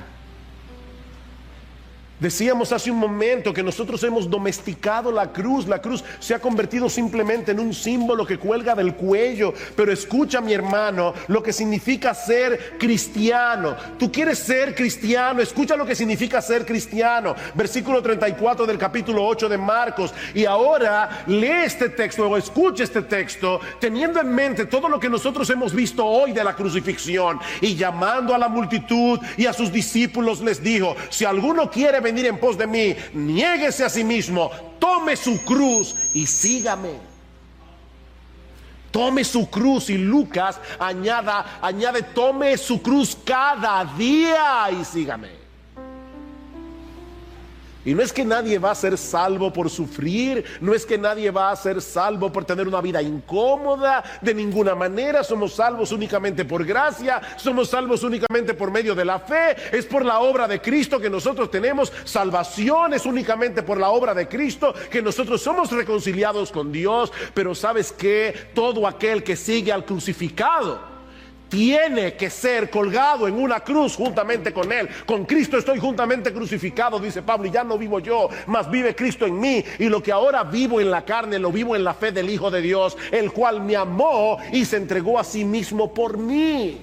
Decíamos hace un momento que nosotros hemos domesticado la cruz. La cruz se ha convertido simplemente en un símbolo que cuelga del cuello. Pero escucha, mi hermano, lo que significa ser cristiano. Tú quieres ser cristiano, escucha lo que significa ser cristiano. Versículo 34 del capítulo 8 de Marcos. Y ahora lee este texto o escucha este texto teniendo en mente todo lo que nosotros hemos visto hoy de la crucifixión. Y llamando a la multitud y a sus discípulos les dijo: si alguno quiere venir en pos de mí, niéguese a sí mismo, tome su cruz y sígame. Tome su cruz. Y Lucas añade: tome su cruz cada día y sígame. Y no es que nadie va a ser salvo por sufrir, no es que nadie va a ser salvo por tener una vida incómoda, de ninguna manera. Somos salvos únicamente por gracia, somos salvos únicamente por medio de la fe. Es por la obra de Cristo que nosotros tenemos salvación, es únicamente por la obra de Cristo que nosotros somos reconciliados con Dios. Pero ¿sabes qué? Todo aquel que sigue al crucificado tiene que ser colgado en una cruz juntamente con Él. Con Cristo estoy juntamente crucificado, dice Pablo, y ya no vivo yo, mas vive Cristo en mí. Y lo que ahora vivo en la carne, lo vivo en la fe del Hijo de Dios, el cual me amó y se entregó a sí mismo por mí.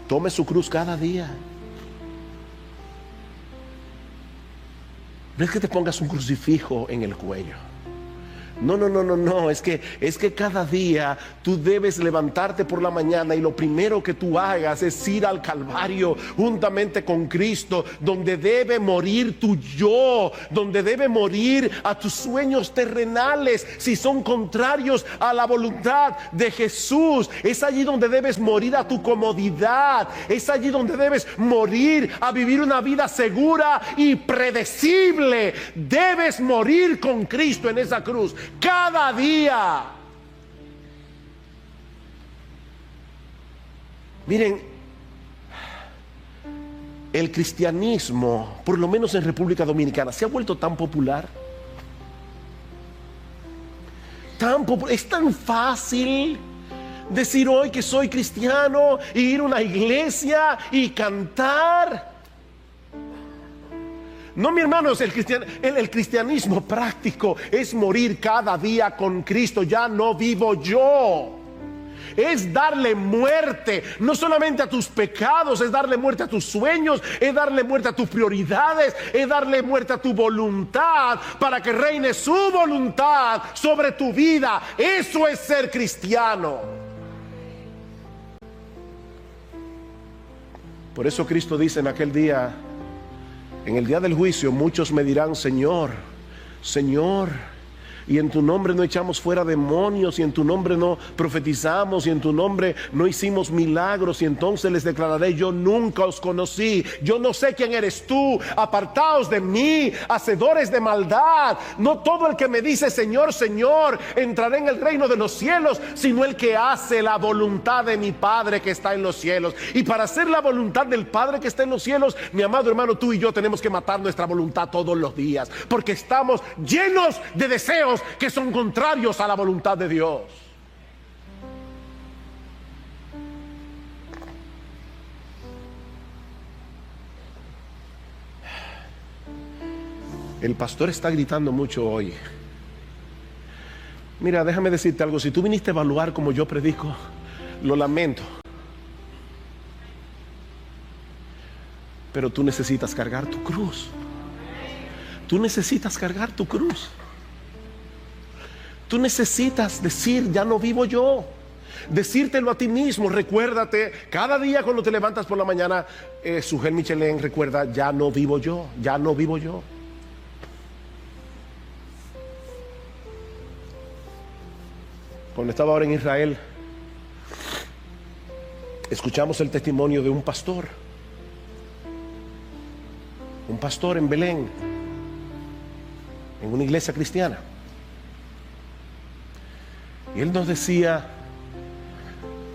Tome su cruz cada día. No es que te pongas un crucifijo en el cuello. No, es que cada día tú debes levantarte por la mañana y lo primero que tú hagas es ir al Calvario juntamente con Cristo, donde debe morir tu yo, donde debe morir a tus sueños terrenales si son contrarios a la voluntad de Jesús. Es allí donde debes morir a tu comodidad, es allí donde debes morir a vivir una vida segura y predecible. Debes morir con Cristo en esa cruz cada día. Miren, el cristianismo, por lo menos en República Dominicana, se ha vuelto tan popular. Es tan fácil decir hoy que soy cristiano e ir a una iglesia y cantar. No, mi hermano, el cristianismo práctico es morir cada día con Cristo. Ya no vivo yo. Es darle muerte, no solamente a tus pecados, es darle muerte a tus sueños, es darle muerte a tus prioridades, es darle muerte a tu voluntad para que reine su voluntad sobre tu vida. Eso es ser cristiano. Por eso Cristo dice en aquel día, en el día del juicio, muchos me dirán: Señor, Señor, y en tu nombre no echamos fuera demonios, y en tu nombre no profetizamos, y en tu nombre no hicimos milagros. Y entonces les declararé: yo nunca os conocí, yo no sé quién eres tú, apartaos de mí, hacedores de maldad. No todo el que me dice Señor, Señor entrará en el reino de los cielos, sino el que hace la voluntad de mi Padre que está en los cielos. Y para hacer la voluntad del Padre que está en los cielos, mi amado hermano, tú y yo tenemos que matar nuestra voluntad todos los días, porque estamos llenos de deseos que son contrarios a la voluntad de Dios. El pastor está gritando mucho hoy. Mira, déjame decirte algo. Si tú viniste a evaluar como yo predico, lo lamento, pero tú necesitas cargar tu cruz. Tú necesitas cargar tu cruz. Tú necesitas decir: ya no vivo yo. Decírtelo a ti mismo. Recuérdate cada día cuando te levantas por la mañana, Sujel Michelén, recuerda: ya no vivo yo, ya no vivo yo. Cuando estaba ahora en Israel, escuchamos el testimonio de un pastor en Belén, en una iglesia cristiana. Y él nos decía: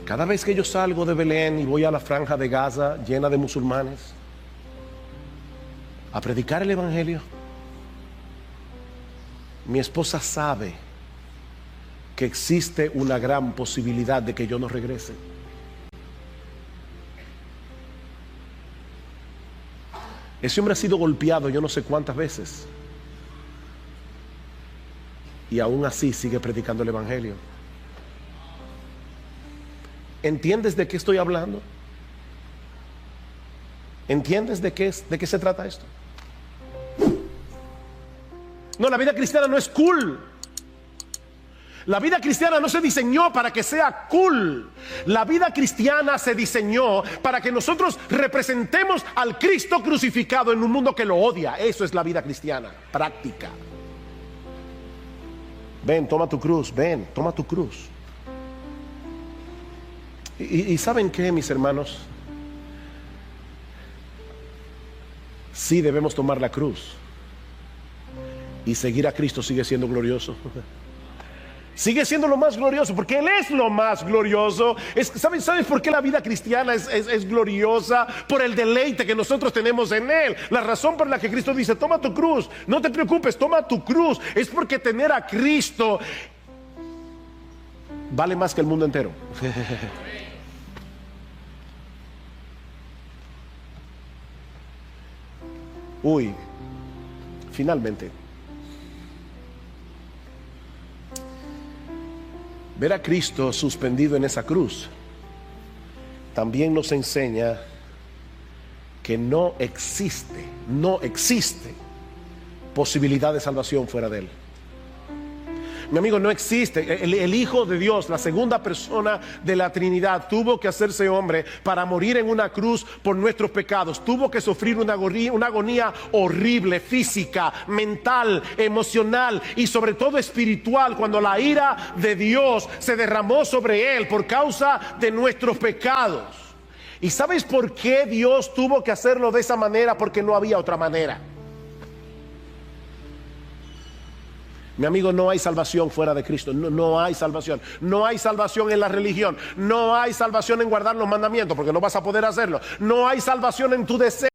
cada vez que yo salgo de Belén y voy a la franja de Gaza llena de musulmanes a predicar el evangelio, mi esposa sabe que existe una gran posibilidad de que yo no regrese. Ese hombre ha sido golpeado yo no sé cuántas veces, y aún así sigue predicando el evangelio. ¿Entiendes de qué estoy hablando? ¿Entiendes de qué se trata esto? No, la vida cristiana no es cool. La vida cristiana no se diseñó para que sea cool. La vida cristiana se diseñó para que nosotros representemos al Cristo crucificado en un mundo que lo odia. Eso es la vida cristiana, práctica. Ven, toma tu cruz, ven, toma tu cruz. ¿Y saben qué, mis hermanos? Sí debemos tomar la cruz. Y seguir a Cristo sigue siendo glorioso. Sigue siendo lo más glorioso, porque Él es lo más glorioso. ¿Sabes por qué la vida cristiana es gloriosa? Por el deleite que nosotros tenemos en Él. La razón por la que Cristo dice, toma tu cruz, no te preocupes, toma tu cruz, es porque tener a Cristo vale más que el mundo entero. Uy, finalmente, ver a Cristo suspendido en esa cruz también nos enseña que no existe posibilidad de salvación fuera de Él. Mi amigo, no existe. El Hijo de Dios, la segunda persona de la Trinidad, tuvo que hacerse hombre para morir en una cruz por nuestros pecados. Tuvo que sufrir una agonía horrible, física, mental, emocional y sobre todo espiritual, cuando la ira de Dios se derramó sobre Él por causa de nuestros pecados. ¿Y sabes por qué Dios tuvo que hacerlo de esa manera? Porque no había otra manera. Mi amigo, no hay salvación fuera de Cristo. No hay salvación. No hay salvación en la religión. No hay salvación en guardar los mandamientos, porque no vas a poder hacerlo. No hay salvación en tu deseo.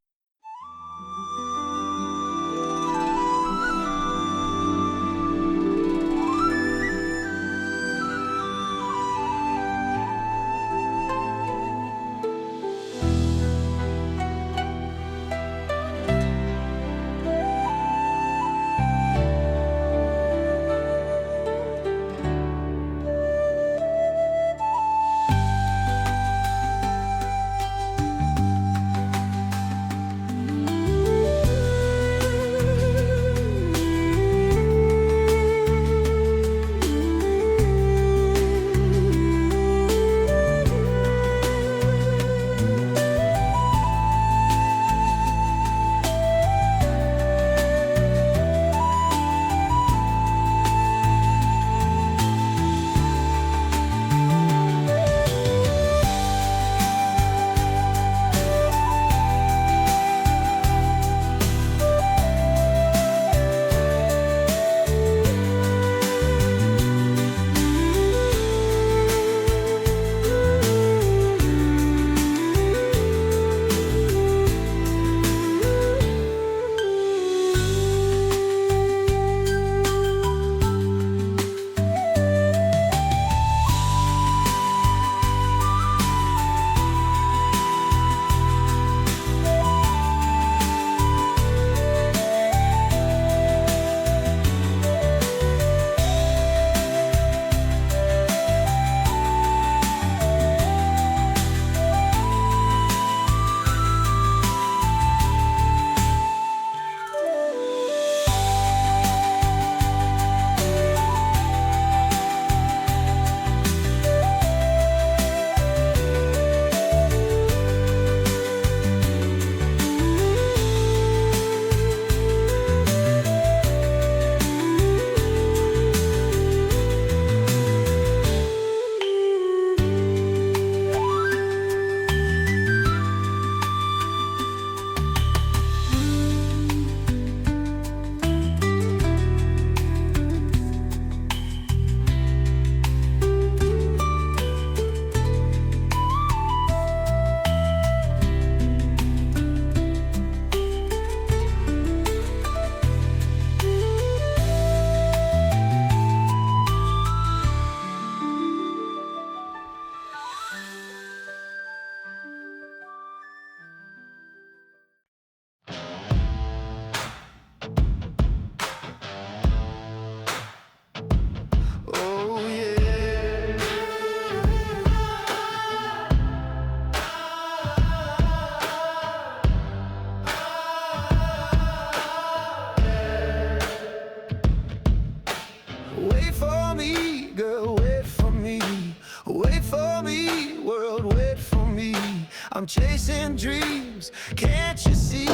I'm chasing dreams, can't you see?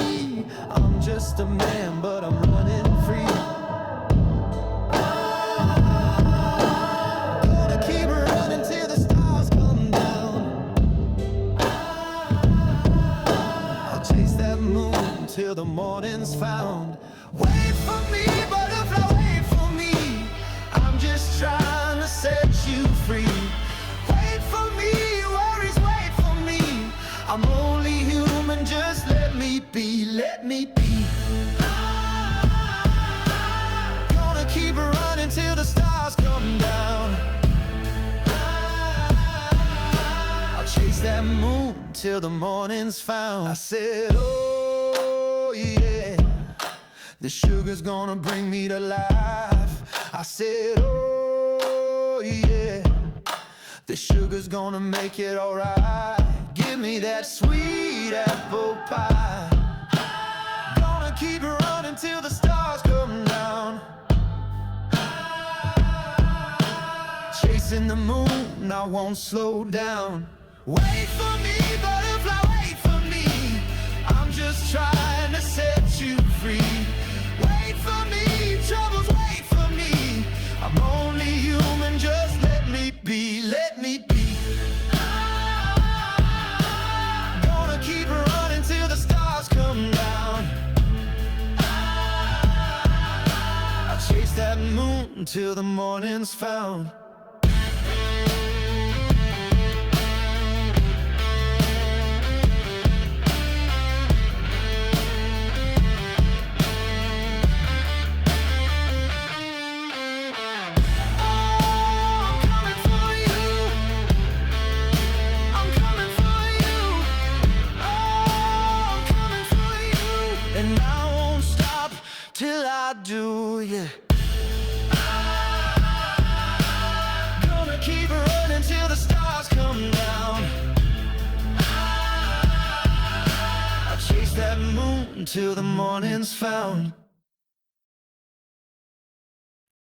I'm just a man, but I'm running free. Gonna keep running till the stars come down. I'll chase that moon till the morning's found. Wait for me, butterfly, wait for me. I'm just trying to set you free. Wait for me, worries, wait for me. I'm only human, just let me be, let me be. Gonna keep running till the stars come down. I'll chase that moon till the morning's found. I said, oh yeah, the sugar's gonna bring me to life. I said, oh yeah, the sugar's gonna make it alright. Give me that sweet apple pie. Gonna keep running till the stars come down. Chasing the moon, I won't slow down. Wait for me, butterfly, wait for me. I'm just trying to set you free. Wait for me, troubles, wait for me. I'm only human, just let me be, let me be. Gonna keep running till the stars come down. I'll chase that moon till the morning's found. And I won't stop till I do, yeah. Gonna keep running till the stars come down. I'll chase that moon till the morning's found.